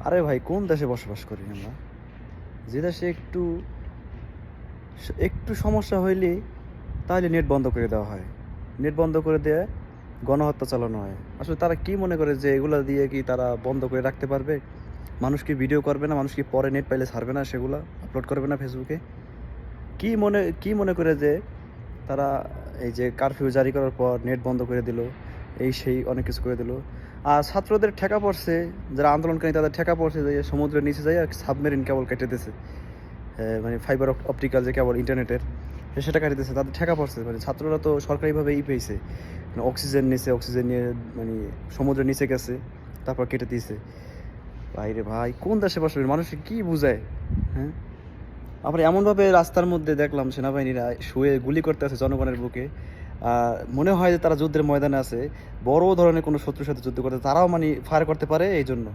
আরে ভাই, কোন দেশে বসবাস করি আমরা? যে দেশে একটু একটু সমস্যা হইলেই তাহলে নেট বন্ধ করে দেওয়া হয়। নেট বন্ধ করে দিয়ে গণহত্যা চালানো হয়। আসলে তারা কি মনে করে যে এগুলা দিয়ে কি তারা বন্ধ করে রাখতে পারবে? মানুষ কি ভিডিও করবে না? মানুষ কি পরে নেট পাইলে ছাড়বে না সেগুলা? আপলোড করবে না ফেসবুকে? কি মনে করে যে তারা এই যে কারফিউ জারি করার পর নেট বন্ধ করে দিল, এই সেই অনেক কিছু করে দিল। আর ছাত্রদের ঠেকা পড়ছে, যারা আন্দোলনকারী তাদের ঠেকা পড়ছে যে সমুদ্রের নিচে যাইয়া সাবমেরিন কেবল কেটে দিছে। মানে ফাইবার অপটিক্যাল যে কেবল ইন্টারনেটের, সেটা কাটে দিছে। তাদের ঠেকা পড়ছে। মানে ছাত্ররা তো সরকারিভাবে পেয়েছে। মানে অক্সিজেন নিছে, অক্সিজেন নিয়ে মানে সমুদ্রের নিচে গেছে, তারপর কেটে দিয়েছে। ভাই রে ভাই, কোন দেশে বসবাস? মানুষকে কি বুঝায়? হ্যাঁ? আবার এমনভাবে রাস্তার মধ্যে দেখলাম সেনাবাহিনীরা শুয়ে গুলি করতেছে জনগণের বুকে। মনে হয় যে তারা যুদ্ধের ময়দানে আছে। বড় ধরনের কোনো শত্রুর সাথে যুদ্ধ করতে তারাও মানে ফায়ার করতে পারে এইজন্য।